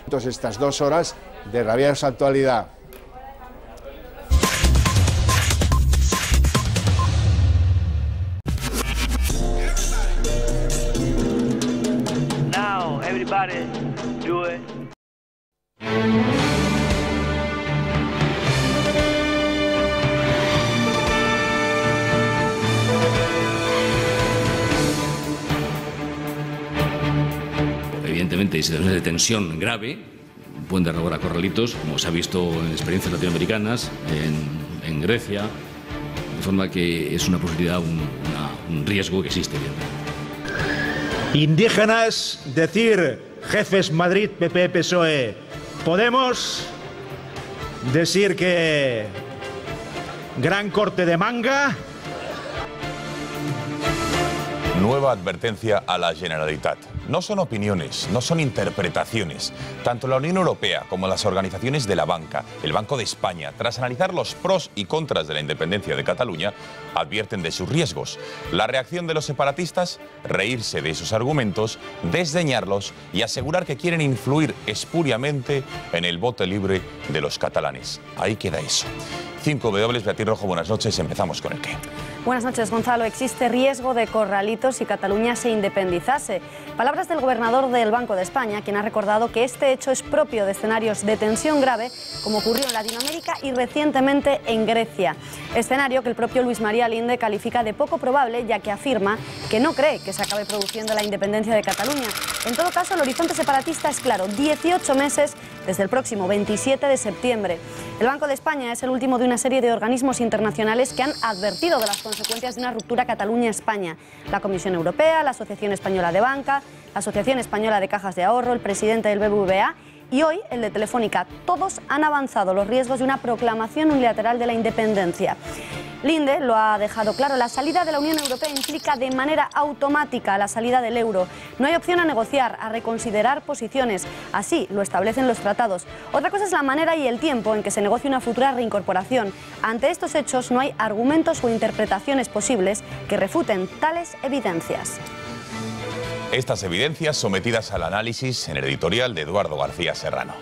Estas 2 horas de rabiosa actualidad. Now, everybody, do it. Evidentemente hay situaciones de tensión grave, pueden dar lugar a corralitos, como se ha visto en experiencias latinoamericanas, en Grecia, de forma que es una posibilidad, un riesgo que existe. Indígenas, decir jefes Madrid, PP, PSOE, Podemos, decir que gran corte de manga. Nueva advertencia a la Generalitat. No son opiniones, no son interpretaciones. Tanto la Unión Europea como las organizaciones de la banca, el Banco de España, tras analizar los pros y contras de la independencia de Cataluña, advierten de sus riesgos. La reacción de los separatistas, reírse de esos argumentos, desdeñarlos y asegurar que quieren influir espuriamente en el voto libre de los catalanes. Ahí queda eso. 5W, Beatriz Rojo, buenas noches. Empezamos con el qué. Buenas noches, Gonzalo. Existe riesgo de corralitos si Cataluña se independizase. Palabras del gobernador del Banco de España, quien ha recordado que este hecho es propio de escenarios de tensión grave, como ocurrió en Latinoamérica y recientemente en Grecia. Escenario que el propio Luis María Linde califica de poco probable, ya que afirma que no cree que se acabe produciendo la independencia de Cataluña. En todo caso, el horizonte separatista es claro: 18 meses desde el próximo 27 de septiembre. El Banco de España es el último de una serie de organismos internacionales que han advertido de las consecuencias de una ruptura Cataluña-España. La Comisión Europea, la Asociación Española de Banca, la Asociación Española de Cajas de Ahorro, el presidente del BBVA y hoy el de Telefónica. Todos han avanzado los riesgos de una proclamación unilateral de la independencia. Linde lo ha dejado claro: la salida de la Unión Europea implica de manera automática la salida del euro. No hay opción a negociar, a reconsiderar posiciones. Así lo establecen los tratados. Otra cosa es la manera y el tiempo en que se negocie una futura reincorporación. Ante estos hechos no hay argumentos o interpretaciones posibles que refuten tales evidencias. Estas evidencias sometidas al análisis en el editorial de Eduardo García Serrano.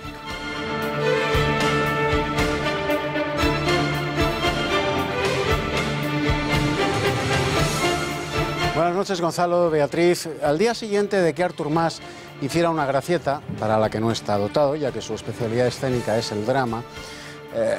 Buenas noches, Gonzalo, Beatriz. Al día siguiente de que Artur Mas hiciera una gracieta, para la que no está dotado, ya que su especialidad escénica es el drama,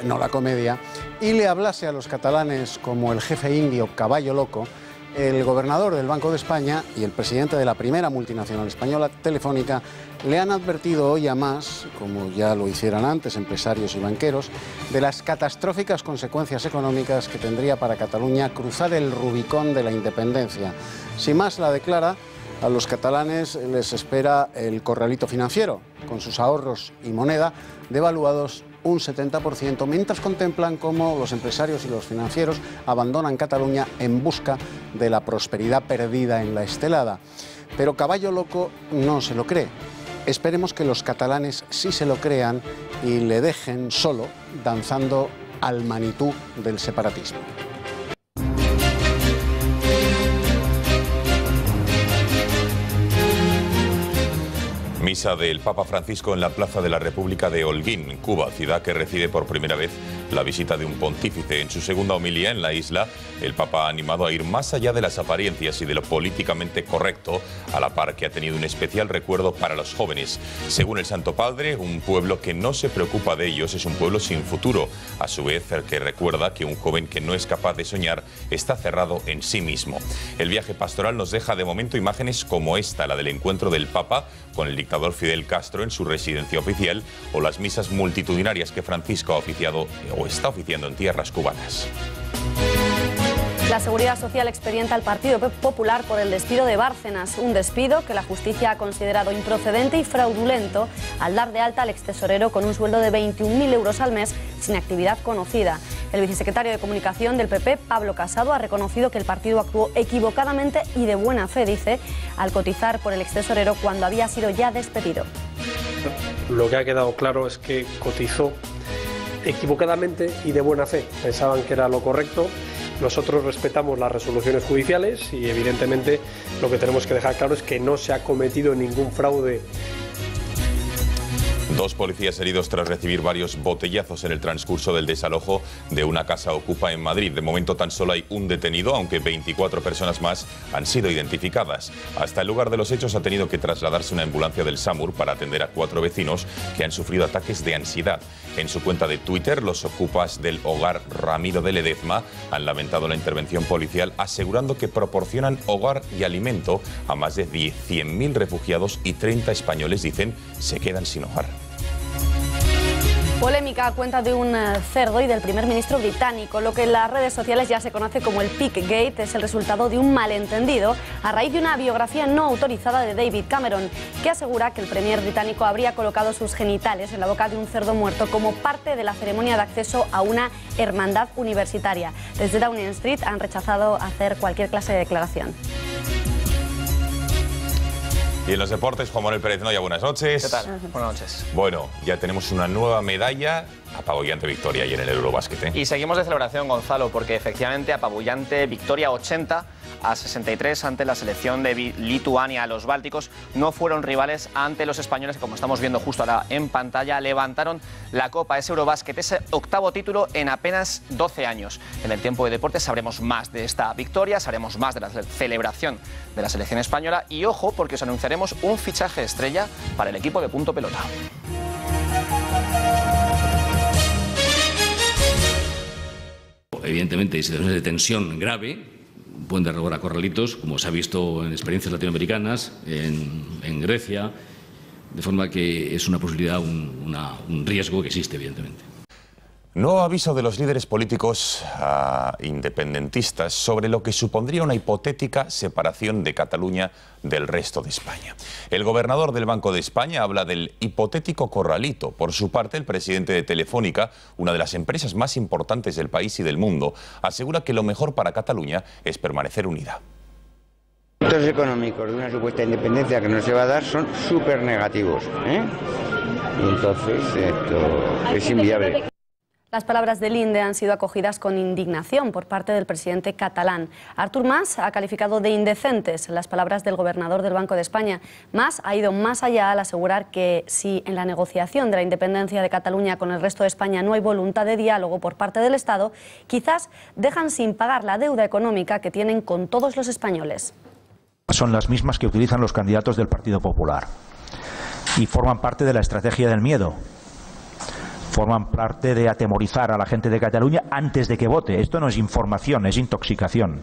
no la comedia, y le hablase a los catalanes como el jefe indio caballo loco, el gobernador del Banco de España y el presidente de la primera multinacional española, Telefónica, le han advertido hoy a Mas, como ya lo hicieran antes empresarios y banqueros, de las catastróficas consecuencias económicas que tendría para Cataluña cruzar el Rubicón de la independencia. Si Mas la declara, a los catalanes les espera el corralito financiero, con sus ahorros y moneda devaluados un 70%, mientras contemplan cómo los empresarios y los financieros abandonan Cataluña en busca de la prosperidad perdida en la estelada. Pero caballo loco no se lo cree. Esperemos que los catalanes sí se lo crean y le dejen solo danzando al Manitú del separatismo. Misa del Papa Francisco en la Plaza de la República de Holguín, Cuba, ciudad que recibe por primera vez la visita de un pontífice. En su segunda homilía en la isla, el Papa ha animado a ir más allá de las apariencias y de lo políticamente correcto, a la par que ha tenido un especial recuerdo para los jóvenes. Según el Santo Padre, un pueblo que no se preocupa de ellos es un pueblo sin futuro. A su vez, el que recuerda que un joven que no es capaz de soñar está cerrado en sí mismo. El viaje pastoral nos deja de momento imágenes como esta, la del encuentro del Papa con el dictador Fidel Castro en su residencia oficial, o las misas multitudinarias que Francisco ha oficiado o está oficiando en tierras cubanas. La Seguridad Social expedienta al Partido Popular por el despido de Bárcenas, un despido que la justicia ha considerado improcedente y fraudulento al dar de alta al extesorero con un sueldo de 21.000 euros al mes sin actividad conocida. El vicesecretario de Comunicación del PP, Pablo Casado, ha reconocido que el partido actuó equivocadamente y de buena fe, dice, al cotizar por el extesorero cuando había sido ya despedido. Lo que ha quedado claro es que cotizó equivocadamente y de buena fe. Pensaban que era lo correcto. Nosotros respetamos las resoluciones judiciales y evidentemente lo que tenemos que dejar claro es que no se ha cometido ningún fraude. 2 policías heridos tras recibir varios botellazos en el transcurso del desalojo de una casa ocupa en Madrid. De momento tan solo hay un detenido, aunque 24 personas más han sido identificadas. Hasta el lugar de los hechos ha tenido que trasladarse una ambulancia del SAMUR para atender a 4 vecinos que han sufrido ataques de ansiedad. En su cuenta de Twitter, los ocupas del hogar Ramiro de Ledezma han lamentado la intervención policial, asegurando que proporcionan hogar y alimento a más de 100.000 refugiados y 30 españoles, dicen, se quedan sin hogar. Polémica a cuenta de un cerdo y del primer ministro británico. Lo que en las redes sociales ya se conoce como el Piggate es el resultado de un malentendido a raíz de una biografía no autorizada de David Cameron, que asegura que el premier británico habría colocado sus genitales en la boca de un cerdo muerto como parte de la ceremonia de acceso a una hermandad universitaria. Desde Downing Street han rechazado hacer cualquier clase de declaración. Y en los deportes, Juan Manuel Pérez Noya, buenas noches. ¿Qué tal? Buenas noches. Bueno, ya tenemos una nueva medalla, apabullante victoria ayer en el Eurobásquet, ¿eh? Y seguimos de celebración, Gonzalo, porque efectivamente apabullante victoria 80-63 ante la selección de Lituania. Los bálticos no fueron rivales ante los españoles, que como estamos viendo justo ahora en pantalla, levantaron la copa, ese Eurobásquet, ese octavo título en apenas 12 años. En el tiempo de deportes sabremos más de esta victoria, sabremos más de la celebración de la selección española y ojo, porque os anunciaremos un fichaje estrella para el equipo de Punto Pelota. Evidentemente hay situaciones de tensión grave, pueden dar lugar a corralitos, como se ha visto en experiencias latinoamericanas, en Grecia, de forma que es una posibilidad, un riesgo que existe, evidentemente. Nuevo aviso de los líderes políticos independentistas sobre lo que supondría una hipotética separación de Cataluña del resto de España. El gobernador del Banco de España habla del hipotético corralito. Por su parte, el presidente de Telefónica, una de las empresas más importantes del país y del mundo, asegura que lo mejor para Cataluña es permanecer unida. Los efectos económicos de una supuesta independencia que no se va a dar son súper negativos, ¿eh? Y entonces esto es inviable. Las palabras del INDE han sido acogidas con indignación por parte del presidente catalán. Artur Mas ha calificado de indecentes las palabras del gobernador del Banco de España. Mas ha ido más allá al asegurar que si en la negociación de la independencia de Cataluña con el resto de España no hay voluntad de diálogo por parte del Estado, quizás dejan sin pagar la deuda económica que tienen con todos los españoles. Son las mismas que utilizan los candidatos del Partido Popular y forman parte de la estrategia del miedo. Forman parte de atemorizar a la gente de Cataluña antes de que vote. Esto no es información, es intoxicación.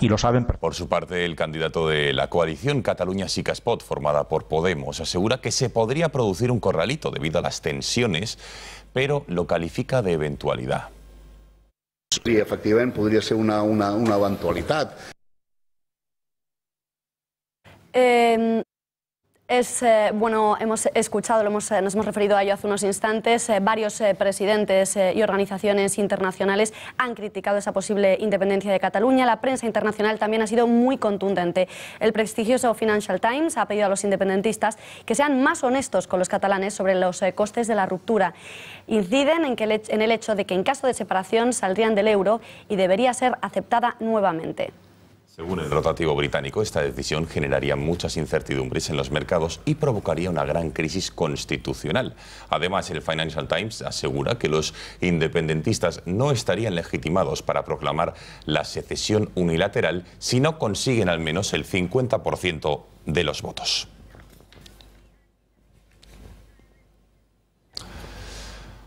Y lo saben. Por su parte, el candidato de la coalición Catalunya Sí que es Pot, formada por Podemos, asegura que se podría producir un corralito debido a las tensiones, pero lo califica de eventualidad. Sí, efectivament, podria ser una eventualitat. Bueno, hemos escuchado, nos hemos referido a ello hace unos instantes, varios presidentes y organizaciones internacionales han criticado esa posible independencia de Cataluña. La prensa internacional también ha sido muy contundente. El prestigioso Financial Times ha pedido a los independentistas que sean más honestos con los catalanes sobre los costes de la ruptura. Inciden en el hecho de que en caso de separación saldrían del euro y debería ser aceptada nuevamente. Según el rotativo británico, esta decisión generaría muchas incertidumbres en los mercados y provocaría una gran crisis constitucional. Además, el Financial Times asegura que los independentistas no estarían legitimados para proclamar la secesión unilateral si no consiguen al menos el 50% de los votos.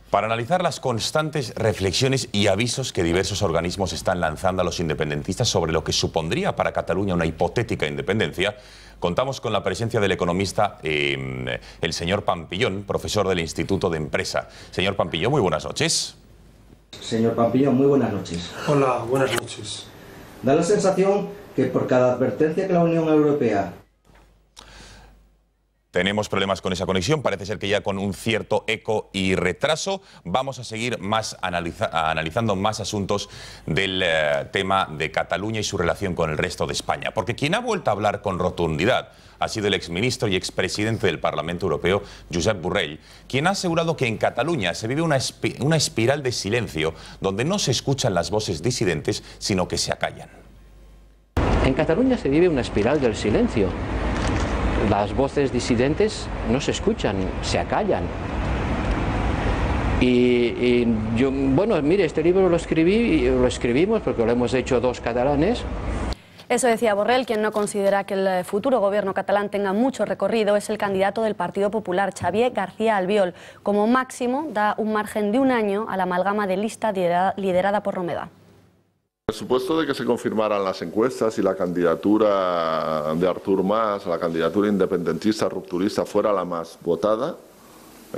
Para analizar las constantes reflexiones y avisos que diversos organismos están lanzando a los independentistas sobre lo que supondría para Cataluña una hipotética independencia, contamos con la presencia del economista, el señor Pampillón, profesor del Instituto de Empresa. Señor Pampillón, muy buenas noches. Señor Pampillón, muy buenas noches. Hola, buenas noches. Da la sensación que por cada advertencia que la Unión Europea... Tenemos problemas con esa conexión, parece ser que ya con un cierto eco y retraso. Vamos a seguir analizando más asuntos del tema de Cataluña y su relación con el resto de España. Porque quien ha vuelto a hablar con rotundidad ha sido el exministro y expresidente del Parlamento Europeo, Josep Borrell, quien ha asegurado que en Cataluña se vive una espiral de silencio donde no se escuchan las voces disidentes, sino que se acallan. En Cataluña se vive una espiral del silencio. las voces disidentes no se escuchan, se acallan. Y yo, bueno, mire, este libro lo escribimos porque lo hemos hecho dos catalanes. Eso decía Borrell. Quien no considera que el futuro gobierno catalán tenga mucho recorrido es el candidato del Partido Popular, Xavier García Albiol. Como máximo da un margen de un año a la amalgama de lista liderada por Romeva. Por supuesto de que se confirmaran las encuestas y la candidatura de Artur Mas, la candidatura independentista rupturista, fuera la más votada,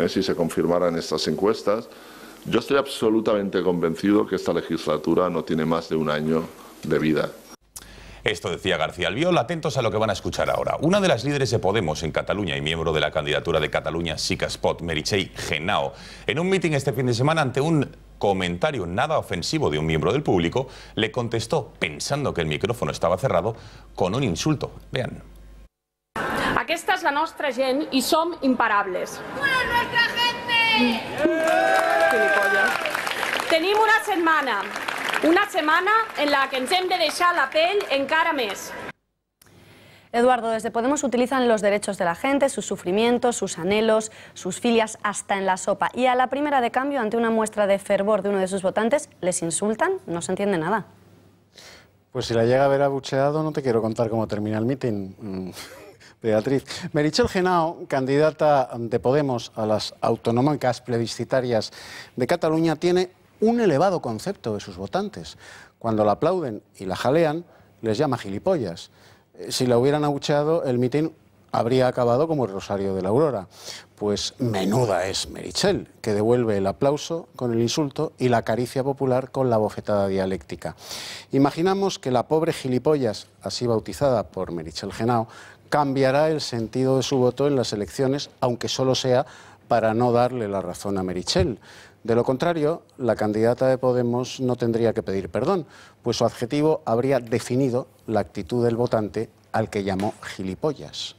si se confirmaran estas encuestas, yo estoy absolutamente convencido que esta legislatura no tiene más de un año de vida. Esto decía García Albiol. Atentos a lo que van a escuchar ahora. Una de las líderes de Podemos en Cataluña y miembro de la candidatura de Catalunya Sí que es Pot, Meritxell Genao, en un míting este fin de semana, ante un comentario nada ofensivo de un miembro del público, le contestó, pensando que el micrófono estaba cerrado, con un insulto. Vean. Aquesta és la nostra gent i som imparables. ¡Fuera nuestra gente! Tenim una setmana en la que ens hem de deixar la pell encara més. Eduardo, desde Podemos utilizan los derechos de la gente, sus sufrimientos, sus anhelos, sus filias hasta en la sopa. Y a la primera de cambio, ante una muestra de fervor de uno de sus votantes, les insultan, no se entiende nada. Pues si la llega a ver abucheado, no te quiero contar cómo termina el mitin. Beatriz. Meritxell Genao, candidata de Podemos a las autonómicas plebiscitarias de Cataluña, tiene un elevado concepto de sus votantes. Cuando la aplauden y la jalean, les llama gilipollas. Si la hubieran abucheado, el mitin habría acabado como el Rosario de la Aurora. Pues menuda es Meritxell, que devuelve el aplauso con el insulto y la caricia popular con la bofetada dialéctica. Imaginamos que la pobre gilipollas, así bautizada por Meritxell Genao, cambiará el sentido de su voto en las elecciones, aunque solo sea para no darle la razón a Meritxell. De lo contrario, la candidata de Podemos no tendría que pedir perdón, pues su adjetivo habría definido la actitud del votante al que llamó gilipollas.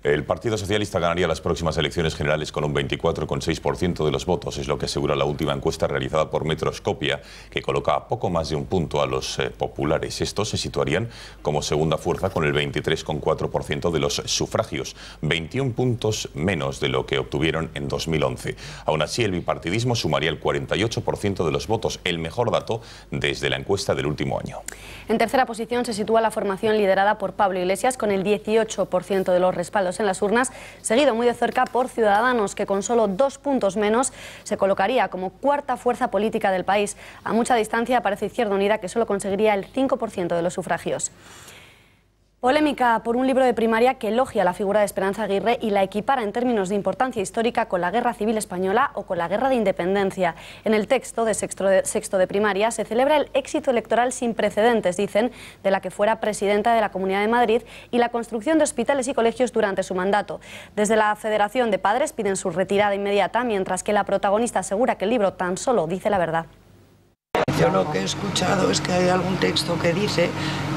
El Partido Socialista ganaría las próximas elecciones generales con un 24,6% de los votos, es lo que asegura la última encuesta realizada por Metroscopia, que coloca a poco más de un punto a los populares. Estos se situarían como segunda fuerza con el 23,4% de los sufragios, 21 puntos menos de lo que obtuvieron en 2011. Aún así, el bipartidismo sumaría el 48% de los votos, el mejor dato desde la encuesta del último año. En tercera posición se sitúa la formación liderada por Pablo Iglesias, con el 18% de los respaldos en las urnas, seguido muy de cerca por Ciudadanos, que con solo 2 puntos menos se colocaría como cuarta fuerza política del país. A mucha distancia aparece Izquierda Unida, que solo conseguiría el 5% de los sufragios. Polémica por un libro de primaria que elogia la figura de Esperanza Aguirre y la equipara en términos de importancia histórica con la Guerra Civil Española o con la Guerra de Independencia. En el texto de sexto de primaria se celebra el éxito electoral sin precedentes, dicen, de la que fuera presidenta de la Comunidad de Madrid y la construcción de hospitales y colegios durante su mandato. Desde la Federación de Padres piden su retirada inmediata, mientras que la protagonista asegura que el libro tan solo dice la verdad. Yo lo que he escuchado es que hay algún texto que dice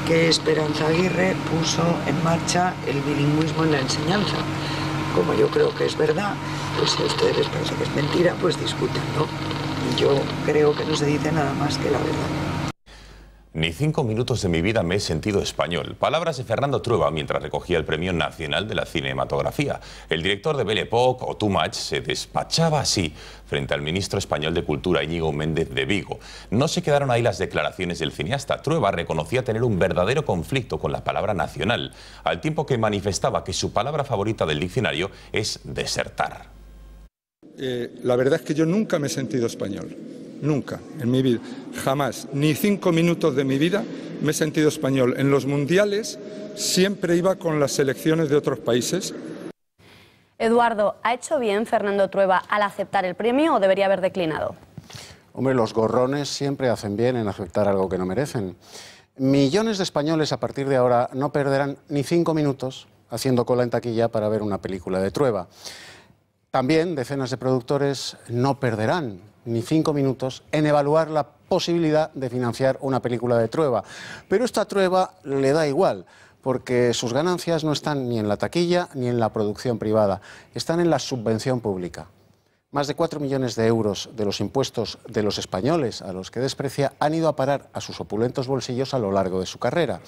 que Esperanza Aguirre puso en marcha el bilingüismo en la enseñanza. Como yo creo que es verdad, pues si a ustedes les parece que es mentira, pues discútanlo. Yo creo que no se dice nada más que la verdad. Ni 5 minutos de mi vida me he sentido español. Palabras de Fernando Trueba mientras recogía el Premio Nacional de la Cinematografía. El director de Belle Époque o Too Much se despachaba así frente al ministro español de Cultura, Íñigo Méndez de Vigo. No se quedaron ahí las declaraciones del cineasta. Trueba reconocía tener un verdadero conflicto con la palabra nacional, al tiempo que manifestaba que su palabra favorita del diccionario es desertar. La verdad es que yo nunca me he sentido español. Nunca, en mi vida, jamás, ni 5 minutos de mi vida me he sentido español. En los mundiales siempre iba con las selecciones de otros países. Eduardo, ¿ha hecho bien Fernando Trueba al aceptar el premio o debería haber declinado? Hombre, los gorrones siempre hacen bien en aceptar algo que no merecen. Millones de españoles a partir de ahora no perderán ni 5 minutos haciendo cola en taquilla para ver una película de Trueba. También decenas de productores no perderán ni 5 minutos en evaluar la posibilidad de financiar una película de Trueba. Pero esta Trueba le da igual, porque sus ganancias no están ni en la taquilla ni en la producción privada, están en la subvención pública. Más de 4 millones de euros de los impuestos de los españoles, a los que desprecia, han ido a parar a sus opulentos bolsillos a lo largo de su carrera.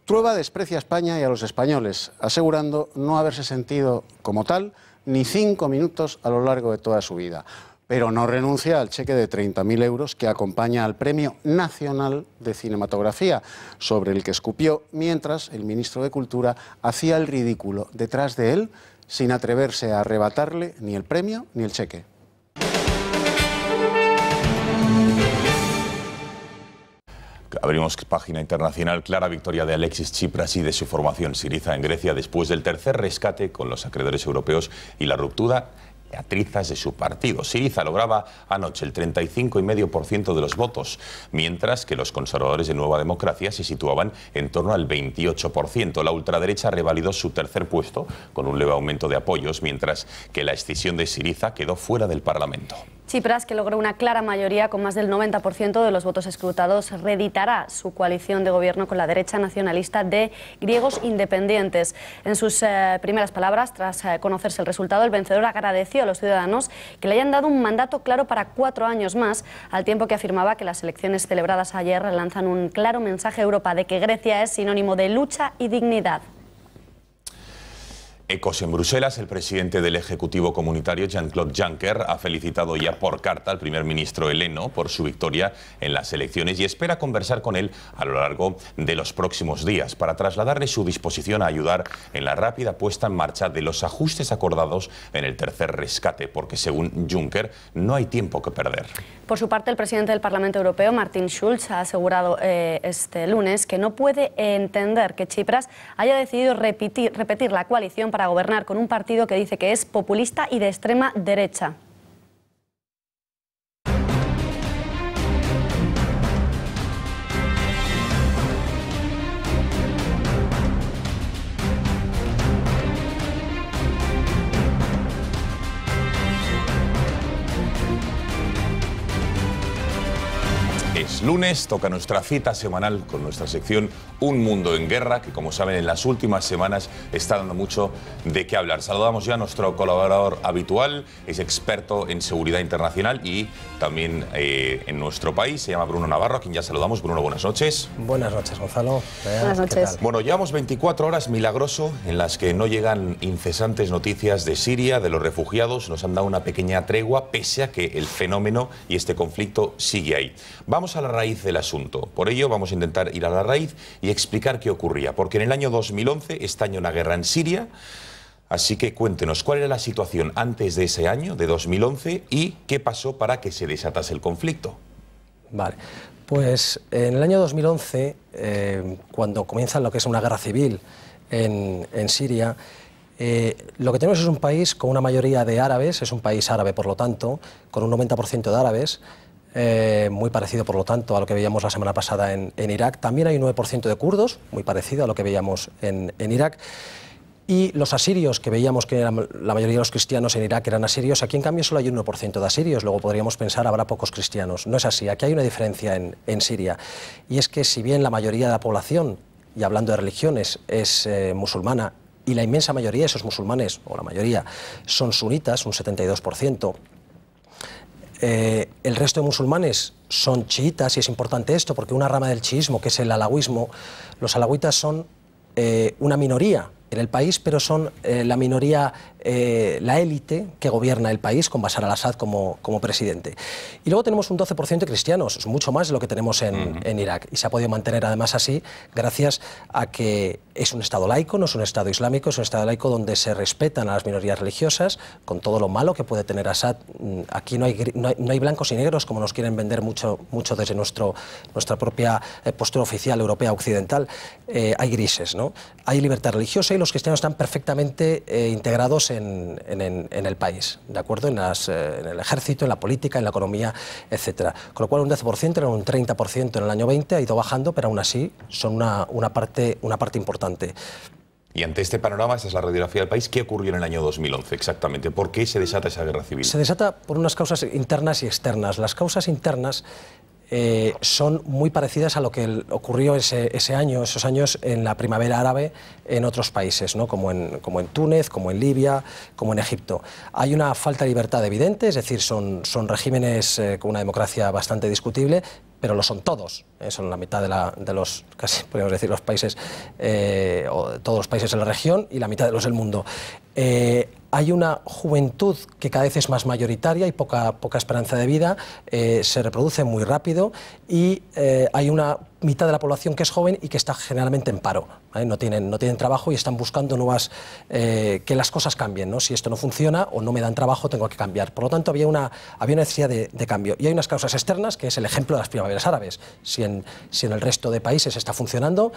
Trueba desprecia a España y a los españoles, asegurando no haberse sentido como tal ni 5 minutos a lo largo de toda su vida. Pero no renuncia al cheque de 30.000 euros que acompaña al Premio Nacional de Cinematografía, sobre el que escupió mientras el ministro de Cultura hacía el ridículo detrás de él, sin atreverse a arrebatarle ni el premio ni el cheque. Abrimos página internacional. Clara victoria de Alexis Tsipras y de su formación Syriza en Grecia después del tercer rescate con los acreedores europeos y la ruptura a trizas de su partido. Syriza lograba anoche el 35,5% de los votos, mientras que los conservadores de Nueva Democracia se situaban en torno al 28%. La ultraderecha revalidó su tercer puesto con un leve aumento de apoyos, mientras que la escisión de Syriza quedó fuera del Parlamento. Tsipras, que logró una clara mayoría con más del 90% de los votos escrutados, reeditará su coalición de gobierno con la derecha nacionalista de Griegos Independientes. En sus primeras palabras, tras conocerse el resultado, el vencedor agradeció a los ciudadanos que le hayan dado un mandato claro para 4 años más, al tiempo que afirmaba que las elecciones celebradas ayer lanzan un claro mensaje a Europa de que Grecia es sinónimo de lucha y dignidad. Ecos en Bruselas. El presidente del Ejecutivo Comunitario, Jean-Claude Juncker, ha felicitado ya por carta al primer ministro heleno por su victoria en las elecciones y espera conversar con él a lo largo de los próximos días para trasladarle su disposición a ayudar en la rápida puesta en marcha de los ajustes acordados en el tercer rescate, porque según Juncker no hay tiempo que perder. Por su parte, el presidente del Parlamento Europeo, Martin Schulz, ha asegurado este lunes que no puede entender que Tsipras haya decidido repetir la coalición para gobernar con un partido que dice que es populista y de extrema derecha. Es lunes, toca nuestra cita semanal con nuestra sección Un Mundo en Guerra, que como saben en las últimas semanas está dando mucho de qué hablar. Saludamos ya a nuestro colaborador habitual, es experto en seguridad internacional y también en nuestro país, se llama Bruno Navarro, a quien ya saludamos. Bruno, buenas noches. Buenas noches, Gonzalo. Buenas noches. Bueno, llevamos 24 horas, milagroso, en las que no llegan incesantes noticias de Siria, de los refugiados. Nos han dado una pequeña tregua, pese a que el fenómeno y este conflicto sigue ahí. Vamos a la raíz del asunto. Por ello vamos a intentar ir a la raíz y explicar qué ocurría, porque en el año 2011 estalló una guerra en Siria. Así que cuéntenos cuál era la situación antes de ese año, de 2011, y qué pasó para que se desatase el conflicto. Vale, pues en el año 2011, cuando comienza lo que es una guerra civil en Siria, lo que tenemos es un país con una mayoría de árabes, es un país árabe por lo tanto, con un 90% de árabes, muy parecido por lo tanto a lo que veíamos la semana pasada en Irak. También hay un 9% de kurdos, muy parecido a lo que veíamos en Irak. Y los asirios, que veíamos que la mayoría de los cristianos en Irak eran asirios, aquí en cambio solo hay un 1% de asirios. Luego podríamos pensar habrá pocos cristianos. No es así, aquí hay una diferencia en Siria. Y es que si bien la mayoría de la población, y hablando de religiones, es musulmana, y la inmensa mayoría de esos musulmanes, o la mayoría, son sunitas, un 72%, el resto de musulmanes son chiitas, y es importante esto porque una rama del chiismo, que es el alauismo, los alauitas son una minoría en el país, pero son la minoría, la élite que gobierna el país con Bashar al-Assad como presidente. Y luego tenemos un 12% de cristianos, es mucho más de lo que tenemos en Irak, y se ha podido mantener además así gracias a que es un Estado laico, no es un Estado islámico, es un Estado laico donde se respetan a las minorías religiosas, con todo lo malo que puede tener Assad. Aquí no hay blancos y negros, como nos quieren vender mucho desde nuestra propia postura oficial europea occidental. Hay grises, ¿no? Hay libertad religiosa y los cristianos están perfectamente integrados en el país, ¿de acuerdo? En el ejército, en la política, en la economía, etcétera. Con lo cual un 12% era un 30% en el año 20, ha ido bajando, pero aún así son una parte importante. Y ante este panorama, esta es la radiografía del país, ¿qué ocurrió en el año 2011 exactamente? ¿Por qué se desata esa guerra civil? Se desata por unas causas internas y externas. Las causas internas son muy parecidas a lo que ocurrió esos años en la primavera árabe en otros países, ¿no? como en Túnez, como en Libia, como en Egipto. Hay una falta de libertad evidente, es decir, son regímenes con una democracia bastante discutible, pero lo son todos, son la mitad de los, casi podríamos decir, los países, o todos los países de la región y la mitad de los del mundo. Hay una juventud que cada vez es más mayoritaria y poca esperanza de vida, se reproduce muy rápido y hay una mitad de la población que es joven y que está generalmente en paro, ¿vale? No tienen trabajo y están buscando que las cosas cambien, ¿no? Si esto no funciona o no me dan trabajo, tengo que cambiar. Por lo tanto, había una necesidad de cambio. Y hay unas causas externas, que es el ejemplo de las primaveras árabes. Si en el resto de países está funcionando,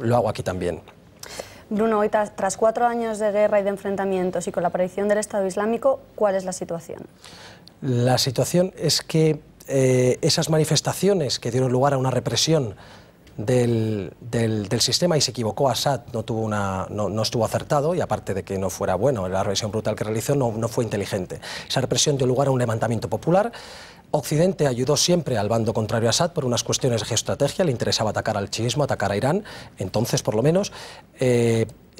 lo hago aquí también. Bruno, hoy tras 4 años de guerra y de enfrentamientos y con la aparición del Estado Islámico, ¿cuál es la situación? La situación es que esas manifestaciones que dieron lugar a una represión del sistema, y se equivocó Assad, no estuvo acertado, y aparte de que no fuera bueno, la represión brutal que realizó no fue inteligente. Esa represión dio lugar a un levantamiento popular. Occidente ayudó siempre al bando contrario a Assad por unas cuestiones de geoestrategia, le interesaba atacar al chiismo, atacar a Irán, entonces por lo menos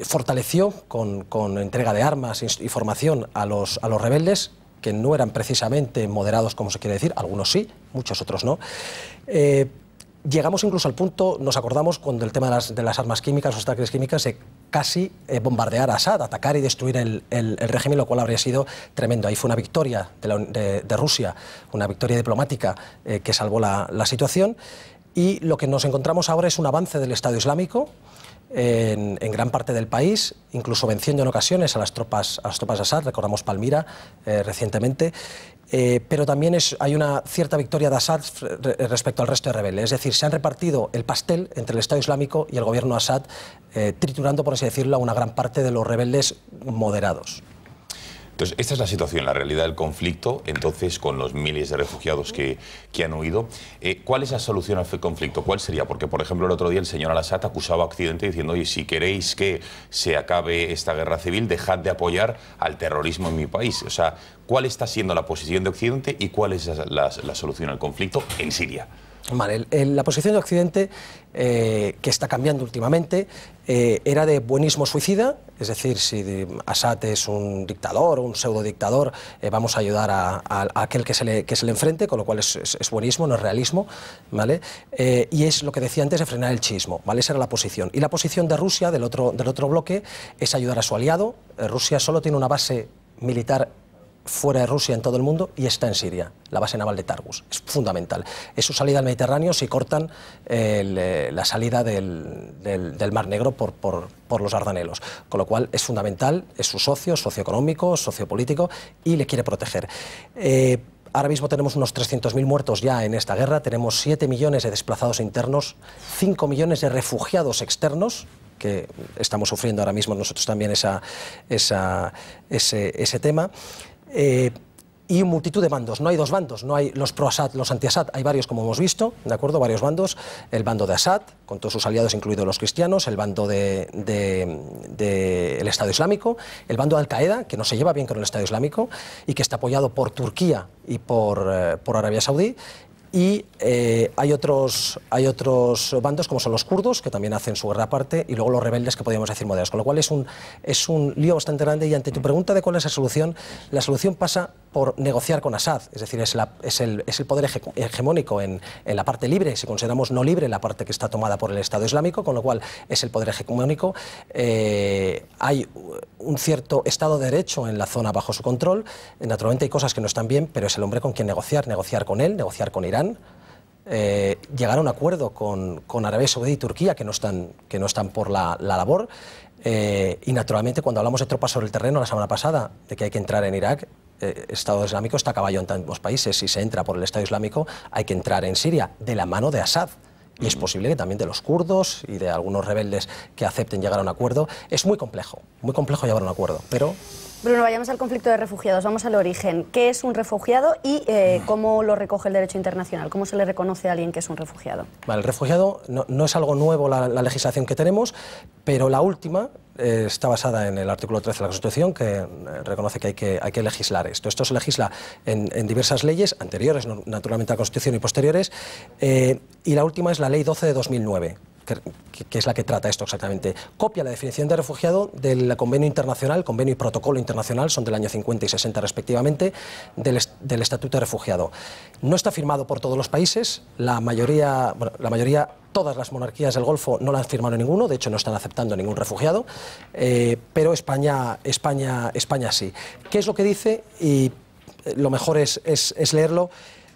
fortaleció con entrega de armas y formación a los rebeldes, que no eran precisamente moderados, como se quiere decir, algunos sí, muchos otros no. Llegamos incluso al punto, nos acordamos, cuando el tema de las armas químicas, los ataques químicos, de casi bombardear a Assad, atacar y destruir el régimen, lo cual habría sido tremendo. Ahí fue una victoria de Rusia, una victoria diplomática que salvó la situación, y lo que nos encontramos ahora es un avance del Estado Islámico en gran parte del país, incluso venciendo en ocasiones a las tropas de Assad. Recordamos Palmira recientemente. Pero también hay una cierta victoria de Assad respecto al resto de rebeldes. Es decir, se han repartido el pastel entre el Estado Islámico y el gobierno Assad, triturando, por así decirlo, a una gran parte de los rebeldes moderados. Entonces, esta es la situación, la realidad del conflicto, entonces, con los miles de refugiados que han huido. ¿Cuál es la solución al conflicto? ¿Cuál sería? Porque, por ejemplo, el otro día el señor al-Assad acusaba a Occidente diciendo: oye, si queréis que se acabe esta guerra civil, dejad de apoyar al terrorismo en mi país. O sea, ¿cuál está siendo la posición de Occidente y cuál es la solución al conflicto en Siria? Vale, la posición de Occidente, que está cambiando últimamente, era de buenismo suicida, es decir, si Assad es un dictador o un pseudodictador, vamos a ayudar a aquel que se le enfrente, con lo cual es buenismo, no es realismo, ¿vale? Y es lo que decía antes, de frenar el chiismo, ¿vale? Esa era la posición. Y la posición de Rusia, del otro bloque, es ayudar a su aliado. Rusia solo tiene una base militar fuera de Rusia en todo el mundo y está en Siria, la base naval de Targus. Es fundamental. Es su salida al Mediterráneo si cortan la salida del Mar Negro por los Dardanelos. Con lo cual es fundamental, es su socio socioeconómico, sociopolítico, y le quiere proteger. Ahora mismo tenemos unos 300.000 muertos ya en esta guerra, tenemos 7 millones de desplazados internos, 5 millones de refugiados externos, que estamos sufriendo ahora mismo nosotros también ese tema. Y multitud de bandos. No hay dos bandos, no hay los pro-Assad, los anti-Assad, hay varios, como hemos visto, ¿de acuerdo? Varios bandos. El bando de Assad, con todos sus aliados, incluidos los cristianos, el bando del Estado Islámico, el bando de Al-Qaeda, que no se lleva bien con el Estado Islámico y que está apoyado por Turquía y por Arabia Saudí. Y hay otros bandos, como son los kurdos, que también hacen su guerra aparte, y luego los rebeldes, que podríamos decir moderados. Con lo cual es un lío bastante grande. Y ante tu pregunta de cuál es la solución pasa por negociar con Assad. Es decir, es el poder hegemónico en la parte libre, si consideramos no libre la parte que está tomada por el Estado Islámico, con lo cual es el poder hegemónico. Hay un cierto Estado de Derecho en la zona bajo su control. Naturalmente hay cosas que no están bien, pero es el hombre con quien negociar con él, negociar con Irán. Llegar a un acuerdo con Arabia Saudí y Turquía, que no están por la labor. Y naturalmente, cuando hablamos de tropas sobre el terreno la semana pasada, de que hay que entrar en Irak, el Estado Islámico está a caballo en tantos países. Si se entra por el Estado Islámico, hay que entrar en Siria, de la mano de Assad. Y es posible que también de los kurdos y de algunos rebeldes que acepten llegar a un acuerdo. Es muy complejo llegar a un acuerdo, pero... Bruno, vayamos al conflicto de refugiados, vamos al origen. ¿Qué es un refugiado y cómo lo recoge el derecho internacional? ¿Cómo se le reconoce a alguien que es un refugiado? Vale, el refugiado no es algo nuevo, la legislación que tenemos, pero la última, está basada en el artículo 13 de la Constitución, que reconoce que hay que legislar esto. Esto se legisla en diversas leyes anteriores, naturalmente a la Constitución, y posteriores, y la última es la Ley 12 de 2009. Que es la que trata esto exactamente. Copia la definición de refugiado del convenio internacional, convenio y protocolo internacional, son del año 50 y 60 respectivamente, del Estatuto de Refugiado. No está firmado por todos los países, la mayoría, todas las monarquías del Golfo no la han firmado ninguno, de hecho no están aceptando ningún refugiado, pero España sí. ¿Qué es lo que dice? Y lo mejor es leerlo.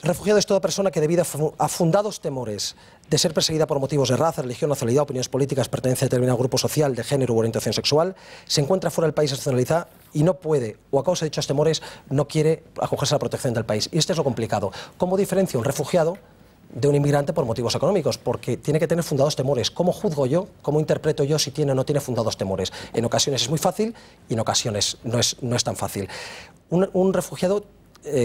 Refugiado es toda persona que, debido a fundados temores de ser perseguida por motivos de raza, religión, nacionalidad, opiniones políticas, pertenencia a determinado grupo social, de género u orientación sexual, se encuentra fuera del país nacionalizada y no puede, o a causa de dichos temores, no quiere acogerse a la protección del país. Y esto es lo complicado. ¿Cómo diferencia un refugiado de un inmigrante por motivos económicos? Porque tiene que tener fundados temores. ¿Cómo juzgo yo, cómo interpreto yo si tiene o no tiene fundados temores? En ocasiones es muy fácil y en ocasiones no es tan fácil. Un refugiado,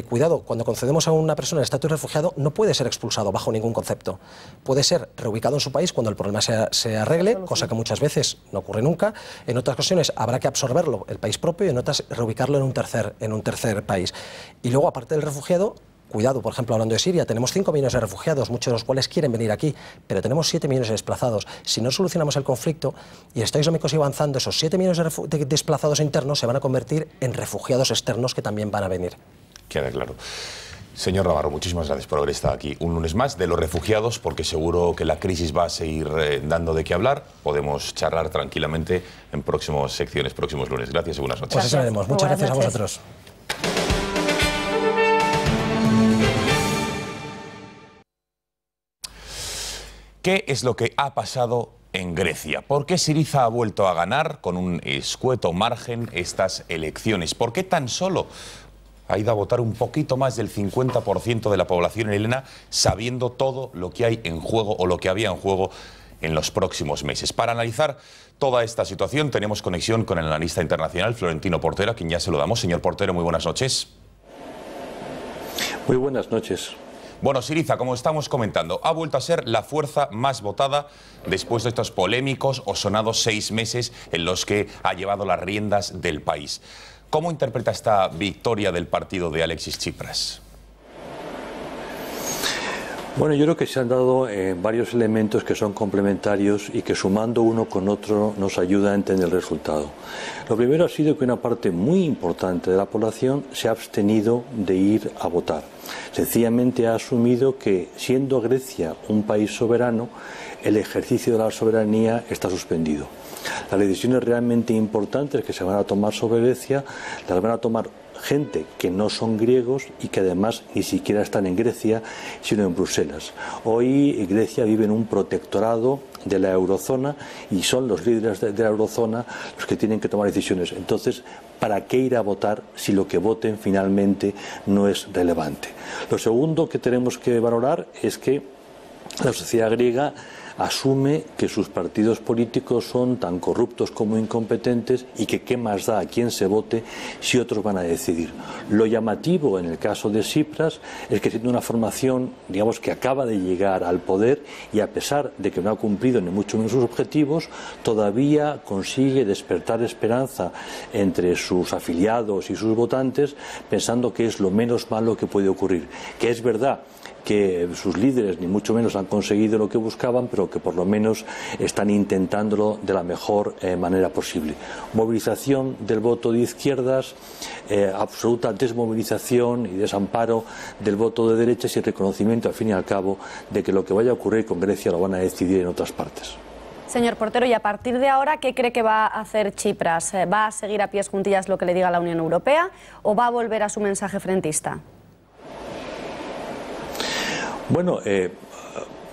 cuidado, cuando concedemos a una persona el estatus de refugiado, no puede ser expulsado bajo ningún concepto. Puede ser reubicado en su país cuando el problema se arregle, cosa que muchas veces no ocurre nunca. En otras ocasiones habrá que absorberlo el país propio y en otras reubicarlo en un tercer país. Y luego, aparte del refugiado, cuidado, por ejemplo, hablando de Siria, tenemos 5 millones de refugiados, muchos de los cuales quieren venir aquí, pero tenemos 7 millones de desplazados. Si no solucionamos el conflicto y el Estado Islámico sigue avanzando, esos 7 millones de desplazados internos se van a convertir en refugiados externos que también van a venir. Queda claro. Señor Navarro, muchísimas gracias por haber estado aquí un lunes más de los refugiados, porque seguro que la crisis va a seguir dando de qué hablar. Podemos charlar tranquilamente en próximas secciones, próximos lunes. Gracias y buenas noches. Pues eso haremos. Muchas gracias a vosotros. ¿Qué es lo que ha pasado en Grecia? ¿Por qué Syriza ha vuelto a ganar con un escueto margen estas elecciones? ¿Por qué tan solo ha ido a votar un poquito más del 50% de la población helena, sabiendo todo lo que hay en juego o lo que había en juego en los próximos meses? Para analizar toda esta situación tenemos conexión con el analista internacional Florentino Portero, a quien ya saludamos. Señor Portero, muy buenas noches. Muy buenas noches. Bueno, Syriza, como estamos comentando, ha vuelto a ser la fuerza más votada después de estos polémicos o sonados 6 meses en los que ha llevado las riendas del país. ¿Cómo interpreta esta victoria del partido de Alexis Tsipras? Bueno, yo creo que se han dado varios elementos que son complementarios y que sumando uno con otro nos ayuda a entender el resultado. Lo primero ha sido que una parte muy importante de la población se ha abstenido de ir a votar. Sencillamente ha asumido que, siendo Grecia un país soberano, el ejercicio de la soberanía está suspendido. Las decisiones realmente importantes que se van a tomar sobre Grecia las van a tomar gente que no son griegos y que además ni siquiera están en Grecia, sino en Bruselas. Hoy Grecia vive en un protectorado de la eurozona y son los líderes de la eurozona los que tienen que tomar decisiones. Entonces, ¿para qué ir a votar si lo que voten finalmente no es relevante? Lo segundo que tenemos que valorar es que la sociedad griega asume que sus partidos políticos son tan corruptos como incompetentes y que qué más da a quién se vote si otros van a decidir. Lo llamativo en el caso de Tsipras es que siendo una formación, digamos, que acaba de llegar al poder y a pesar de que no ha cumplido ni mucho menos sus objetivos, todavía consigue despertar esperanza entre sus afiliados y sus votantes, pensando que es lo menos malo que puede ocurrir. Que es verdad que sus líderes ni mucho menos han conseguido lo que buscaban, pero que por lo menos están intentándolo de la mejor manera posible. Movilización del voto de izquierdas, absoluta desmovilización y desamparo del voto de derechas y reconocimiento, al fin y al cabo, de que lo que vaya a ocurrir con Grecia lo van a decidir en otras partes. Señor Portero, y a partir de ahora, ¿qué cree que va a hacer Tsipras? ¿Va a seguir a pies juntillas lo que le diga la Unión Europea o va a volver a su mensaje frentista? Bueno,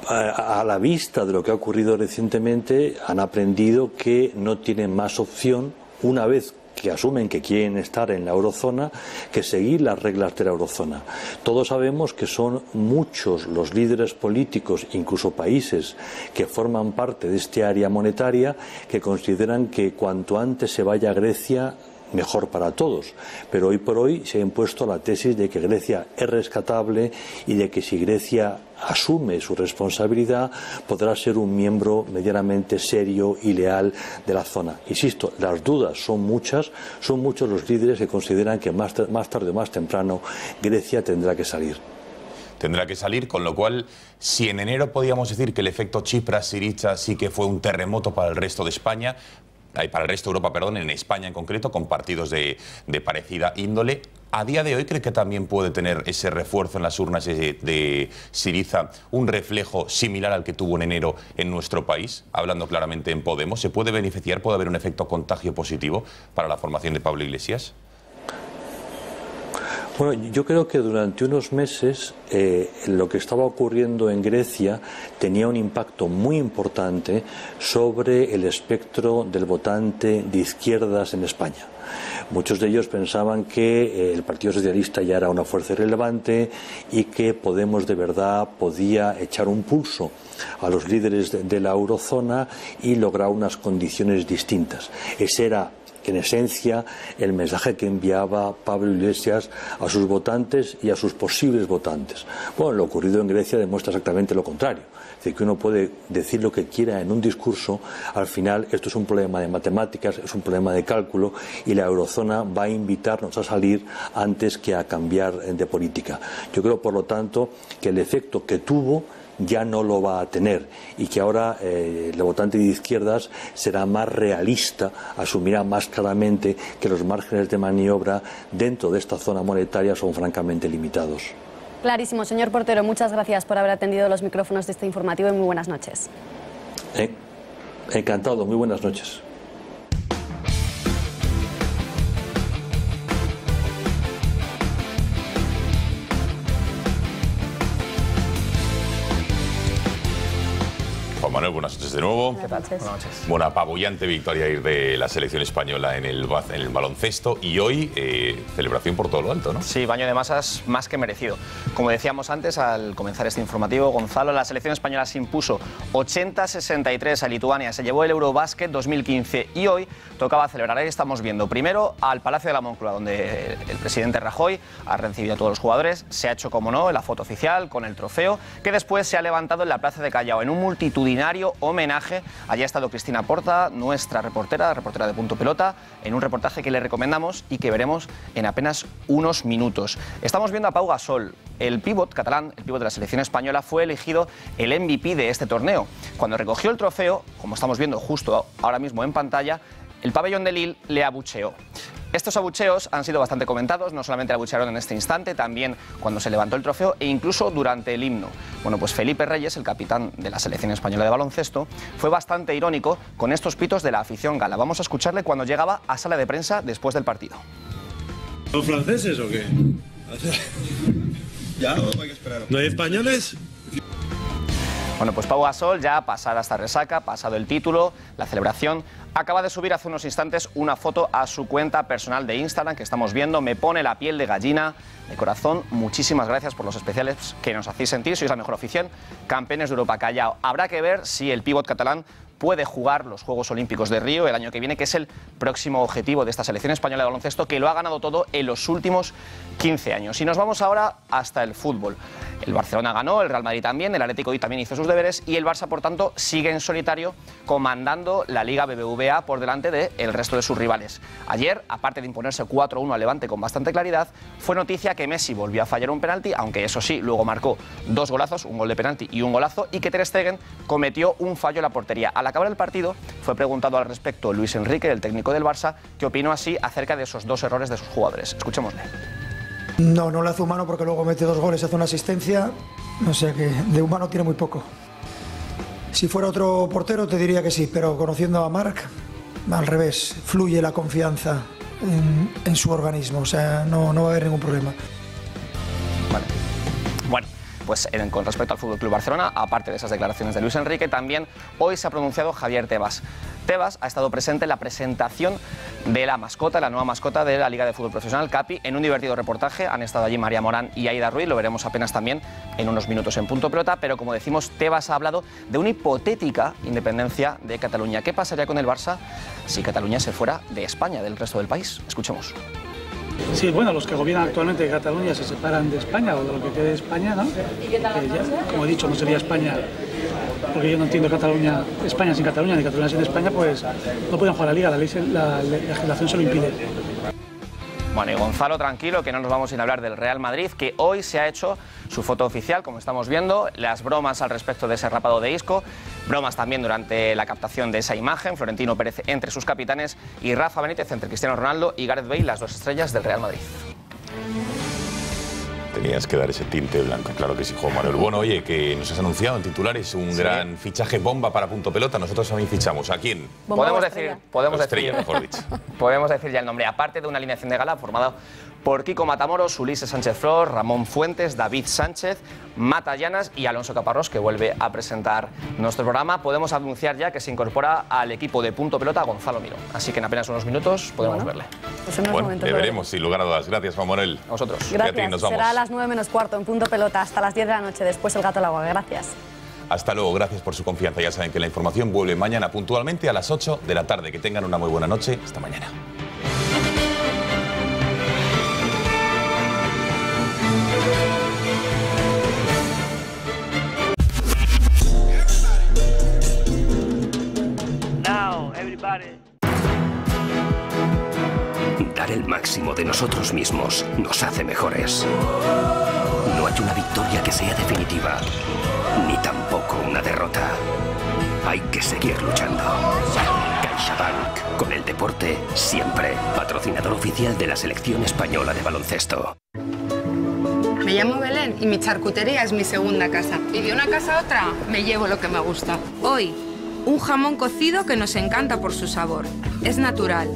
a la vista de lo que ha ocurrido recientemente, han aprendido que no tienen más opción, una vez que asumen que quieren estar en la eurozona, que seguir las reglas de la eurozona. Todos sabemos que son muchos los líderes políticos, incluso países, que forman parte de este área monetaria, que consideran que cuanto antes se vaya a Grecia, mejor para todos. Pero hoy por hoy se ha impuesto la tesis de que Grecia es rescatable y de que si Grecia asume su responsabilidad podrá ser un miembro medianamente serio y leal de la zona. Insisto, las dudas son muchas, son muchos los líderes que consideran que más tarde o más temprano Grecia tendrá que salir. Tendrá que salir, con lo cual, si en enero podíamos decir que el efecto Tsipras-Syriza sí que fue un terremoto para el resto de España, para el resto de Europa, perdón, en España en concreto, con partidos de parecida índole, ¿a día de hoy cree que también puede tener ese refuerzo en las urnas de Syriza un reflejo similar al que tuvo en enero en nuestro país? Hablando claramente en Podemos, ¿se puede beneficiar? ¿Puede haber un efecto contagio positivo para la formación de Pablo Iglesias? Bueno, yo creo que durante unos meses lo que estaba ocurriendo en Grecia tenía un impacto muy importante sobre el espectro del votante de izquierdas en España. Muchos de ellos pensaban que el Partido Socialista ya era una fuerza irrelevante y que Podemos de verdad podía echar un pulso a los líderes de la eurozona y lograr unas condiciones distintas. Ese era, en esencia, el mensaje que enviaba Pablo Iglesias a sus votantes y a sus posibles votantes. Bueno, lo ocurrido en Grecia demuestra exactamente lo contrario. Es decir, que uno puede decir lo que quiera en un discurso, al final esto es un problema de matemáticas, es un problema de cálculo y la eurozona va a invitarnos a salir antes que a cambiar de política. Yo creo, por lo tanto, que el efecto que tuvo ya no lo va a tener y que ahora el votante de izquierdas será más realista, asumirá más claramente que los márgenes de maniobra dentro de esta zona monetaria son francamente limitados. Clarísimo, señor Portero, muchas gracias por haber atendido los micrófonos de este informativo y muy buenas noches. Encantado, muy buenas noches. Juan Manuel, buenas noches de nuevo. Buenas noches. Una apabullante victoria de la selección española en el baloncesto y hoy celebración por todo lo alto, ¿no? Sí, baño de masas más que merecido. Como decíamos antes, al comenzar este informativo, Gonzalo, la selección española se impuso 80-63 a Lituania, se llevó el Eurobásquet 2015 y hoy tocaba celebrar. Ahí estamos viendo primero al Palacio de la Moncloa, donde el presidente Rajoy ha recibido a todos los jugadores, se ha hecho, como no, la foto oficial con el trofeo, que después se ha levantado en la Plaza de Callao en un multitudinario homenaje. Allí ha estado Cristina Porta, nuestra reportera de Punto Pelota, en un reportaje que le recomendamos y que veremos en apenas unos minutos. Estamos viendo a Pau Gasol, el pívot catalán, el pívot de la selección española, fue elegido el MVP de este torneo. Cuando recogió el trofeo, como estamos viendo justo ahora mismo en pantalla, el pabellón de Lille le abucheó. Estos abucheos han sido bastante comentados, no solamente le abuchearon en este instante, también cuando se levantó el trofeo e incluso durante el himno. Bueno, pues Felipe Reyes, el capitán de la selección española de baloncesto, fue bastante irónico con estos pitos de la afición gala. Vamos a escucharle cuando llegaba a sala de prensa después del partido. ¿Son franceses o qué? ¿Ya o hay que esperar? ¿No hay españoles? Bueno, pues Pau Gasol, ya pasada esta resaca, pasado el título, la celebración, acaba de subir hace unos instantes una foto a su cuenta personal de Instagram que estamos viendo. Me pone la piel de gallina, de corazón. Muchísimas gracias por los especiales que nos hacéis sentir. Sois la mejor afición. Campeones de Europa Callao. Habrá que ver si el pívot catalán puede jugar los Juegos Olímpicos de Río el año que viene, que es el próximo objetivo de esta selección española de baloncesto, que lo ha ganado todo en los últimos 15 años. Y nos vamos ahora hasta el fútbol. El Barcelona ganó, el Real Madrid también, el Atlético hoy también hizo sus deberes y el Barça, por tanto, sigue en solitario comandando la Liga BBVA por delante del resto de sus rivales. Ayer, aparte de imponerse 4-1 al Levante con bastante claridad, fue noticia que Messi volvió a fallar un penalti, aunque eso sí, luego marcó dos golazos, un gol de penalti y un golazo, y que Ter Stegen cometió un fallo en la portería. Al acabar el partido, fue preguntado al respecto Luis Enrique, el técnico del Barça, que opinó así acerca de esos dos errores de sus jugadores. Escuchémosle. No le hace humano porque luego mete 2 goles, hace una asistencia, o sea que de humano tiene muy poco. Si fuera otro portero te diría que sí, pero conociendo a Marc, al revés, fluye la confianza en su organismo, o sea, no va a haber ningún problema. Vale. Bueno. Pues con respecto al FC Barcelona, aparte de esas declaraciones de Luis Enrique, también hoy se ha pronunciado Javier Tebas. Tebas ha estado presente en la presentación de la mascota, la nueva mascota de la Liga de Fútbol Profesional, Capi, en un divertido reportaje. Han estado allí María Morán y Aida Ruiz, lo veremos apenas también en unos minutos en Punto Pelota, pero como decimos, Tebas ha hablado de una hipotética independencia de Cataluña. ¿Qué pasaría con el Barça si Cataluña se fuera de España, del resto del país? Escuchemos. Sí, bueno, los que gobiernan actualmente Cataluña se separan de España o de lo que quede de España, ¿no? Como he dicho, no sería España, porque yo no entiendo Cataluña, España sin Cataluña, ni Cataluña sin España, pues no pueden jugar la Liga, la legislación se lo impide. Bueno, y Gonzalo, tranquilo, que no nos vamos sin hablar del Real Madrid, que hoy se ha hecho su foto oficial, como estamos viendo, las bromas al respecto de ese rapado de Isco, bromas también durante la captación de esa imagen, Florentino Pérez entre sus capitanes y Rafa Benítez entre Cristiano Ronaldo y Gareth Bale, las dos estrellas del Real Madrid. Tenías que dar ese tinte blanco, claro que sí, Juan Manuel. Bueno, oye, que nos has anunciado en titulares un gran fichaje bomba para Punto Pelota. Nosotros también fichamos. ¿A quién? Podemos decir mejor dicho. Podemos decir ya el nombre. Aparte de una alineación de gala formada por Kiko Matamoros, Ulises Sánchez Flor, Ramón Fuentes, David Sánchez, Mata Llanas y Alonso Caparrós, que vuelve a presentar nuestro programa. Podemos anunciar ya que se incorpora al equipo de Punto Pelota Gonzalo Miró. Así que en apenas unos minutos podemos verle. Pues en bueno, le veremos, sin lugar a dudas. Gracias, Juan Manuel. A vosotros. Gracias. Beatriz, nos vamos. Será a las 9 menos cuarto en Punto Pelota hasta las 10 de la noche. Después el Gato al Agua. Gracias. Hasta luego, gracias por su confianza. Ya saben que la información vuelve mañana puntualmente a las 8 de la tarde. Que tengan una muy buena noche. Hasta mañana. Now, everybody. Dar el máximo de nosotros mismos nos hace mejores. No hay una victoria que sea definitiva, ni tampoco una derrota. Hay que seguir luchando. CaixaBank, con el deporte siempre. Patrocinador oficial de la selección española de baloncesto. Me llamo Belén y mi charcutería es mi segunda casa. Y de una casa a otra me llevo lo que me gusta. Hoy, un jamón cocido que nos encanta por su sabor. Es natural,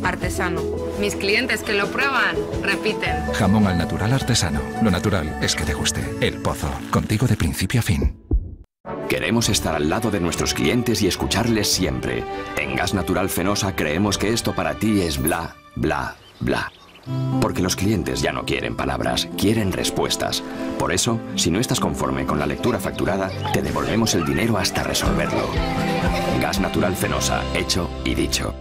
artesano. Mis clientes que lo prueban, repiten. Jamón al natural artesano. Lo natural es que te guste. El Pozo, contigo de principio a fin. Queremos estar al lado de nuestros clientes y escucharles siempre. En Gas Natural Fenosa creemos que esto para ti es bla, bla, bla. Porque los clientes ya no quieren palabras, quieren respuestas. Por eso, si no estás conforme con la lectura facturada, te devolvemos el dinero hasta resolverlo. Gas Natural Fenosa, hecho y dicho.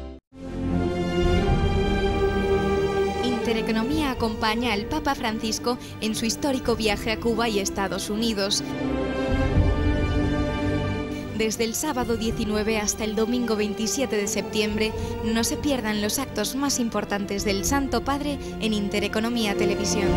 Intereconomía acompaña al Papa Francisco en su histórico viaje a Cuba y Estados Unidos. Desde el sábado 19 hasta el domingo 27 de septiembre, no se pierdan los actos más importantes del Santo Padre en Intereconomía Televisión.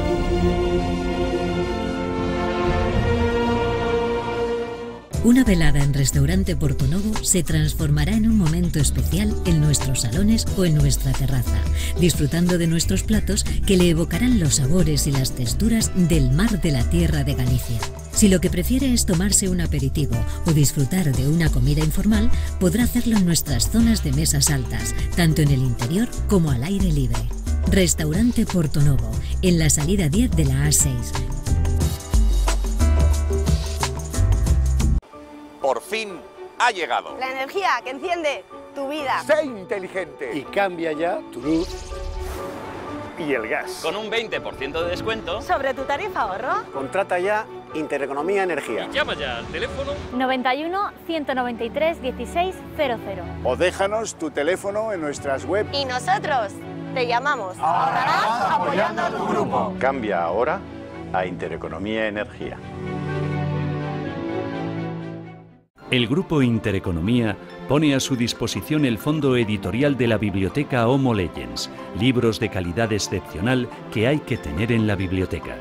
Una velada en Restaurante Portonovo se transformará en un momento especial en nuestros salones o en nuestra terraza, disfrutando de nuestros platos que le evocarán los sabores y las texturas del mar de la tierra de Galicia. Si lo que prefiere es tomarse un aperitivo o disfrutar de una comida informal, podrá hacerlo en nuestras zonas de mesas altas, tanto en el interior como al aire libre. Restaurante Portonovo, en la salida 10 de la A6. Por fin ha llegado. La energía que enciende tu vida. Sé inteligente. Y cambia ya tu luz y el gas. Con un 20% de descuento. Sobre tu tarifa ahorro. Contrata ya Intereconomía Energía. Y llama ya al teléfono 91 193 1600. O déjanos tu teléfono en nuestras webs. Y nosotros te llamamos. Ahorrarás apoyando a tu grupo. Cambia ahora a Intereconomía Energía. El Grupo Intereconomía pone a su disposición el fondo editorial de la biblioteca Homo Legends, libros de calidad excepcional que hay que tener en la biblioteca.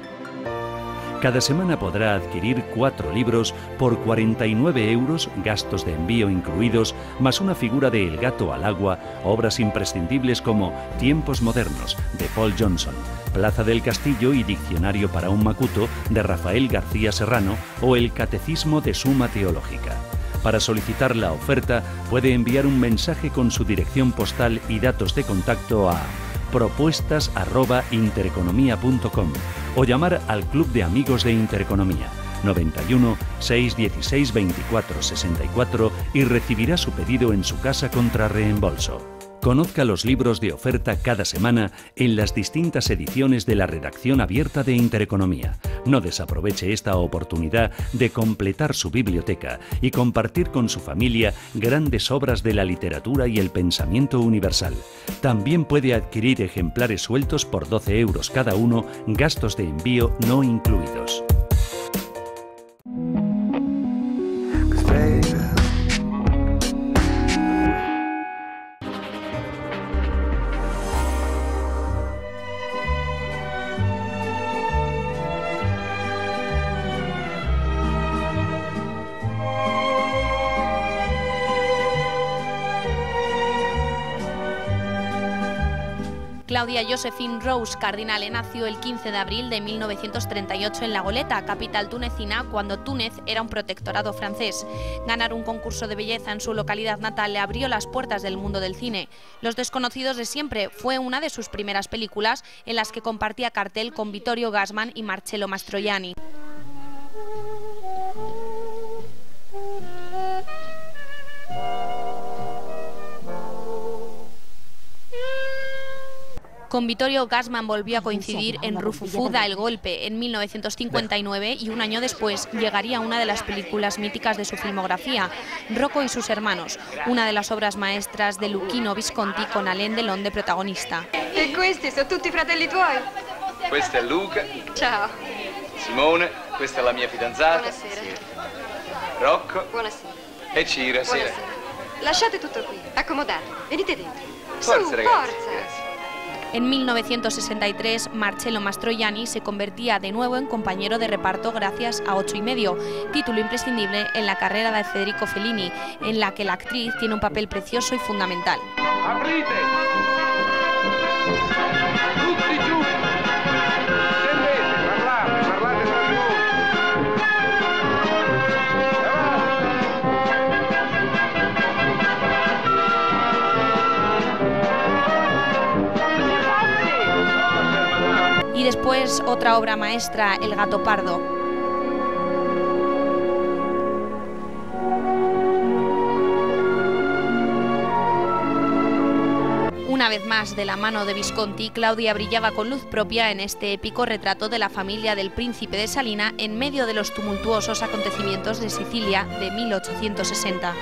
Cada semana podrá adquirir 4 libros por 49 €, gastos de envío incluidos, más una figura de El gato al agua, obras imprescindibles como Tiempos modernos, de Paul Johnson, Plaza del Castillo y Diccionario para un Macuto, de Rafael García Serrano, o El Catecismo de Suma Teológica. Para solicitar la oferta, puede enviar un mensaje con su dirección postal y datos de contacto a propuestas@intereconomía.com o llamar al Club de Amigos de Intereconomía 91 616 24 64 y recibirá su pedido en su casa contra reembolso. Conozca los libros de oferta cada semana en las distintas ediciones de la redacción abierta de Intereconomía. No desaproveche esta oportunidad de completar su biblioteca y compartir con su familia grandes obras de la literatura y el pensamiento universal. También puede adquirir ejemplares sueltos por 12 euros cada uno, gastos de envío no incluidos. Claudia Josephine Rose Cardinale nació el 15 de abril de 1938 en La Goleta, capital tunecina, cuando Túnez era un protectorado francés. Ganar un concurso de belleza en su localidad natal le abrió las puertas del mundo del cine. Los desconocidos de siempre fue una de sus primeras películas en las que compartía cartel con Vittorio Gassman y Marcello Mastroianni. Con Vittorio Gassman volvió a coincidir en Rufufú da el golpe en 1959 y un año después llegaría una de las películas míticas de su filmografía, Rocco y sus hermanos, una de las obras maestras de Luchino Visconti con Alain Delon de protagonista. E questi sono tutti fratelli tuoi? Questo è Luca. Ciao. Simone, questa è la mia fidanzata. Buonasera. Rocco. Buonasera. E Cira. Buonasera. Lasciate tutto qui, accomodatevi, venite dentro. Forza, ragazzi. Forza. En 1963, Marcello Mastroianni se convertía de nuevo en compañero de reparto gracias a 8 y medio, título imprescindible en la carrera de Federico Fellini, en la que la actriz tiene un papel precioso y fundamental. Aprite! Tutti giù! Scendete, parlate tra di voi! Y después otra obra maestra, El gato pardo. Una vez más, de la mano de Visconti, Claudia brillaba con luz propia en este épico retrato de la familia del príncipe de Salina en medio de los tumultuosos acontecimientos de Sicilia de 1860.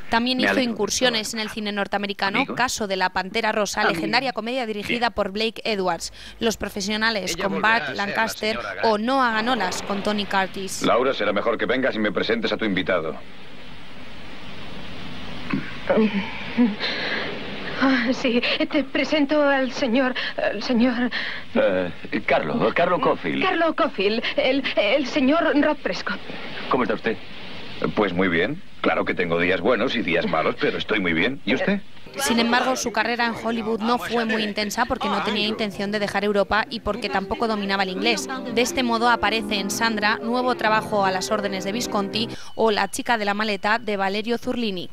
También hizo incursiones en el cine norteamericano, Caso de la Pantera Rosa, legendaria comedia dirigida por Blake Edwards, Los Profesionales con Burt Lancaster o No hagan olas con Tony Curtis. Laura, será mejor que vengas y me presentes a tu invitado. Sí, te presento al señor... Carlo Caulfield. Carlo Caulfield, el señor Rob Prescott. ¿Cómo está usted? Pues muy bien. Claro que tengo días buenos y días malos, pero estoy muy bien. ¿Y usted? Sin embargo, su carrera en Hollywood no fue muy intensa porque no tenía intención de dejar Europa y porque tampoco dominaba el inglés. De este modo aparece en Sandra, nuevo trabajo a las órdenes de Visconti, o La chica de la maleta de Valerio Zurlini.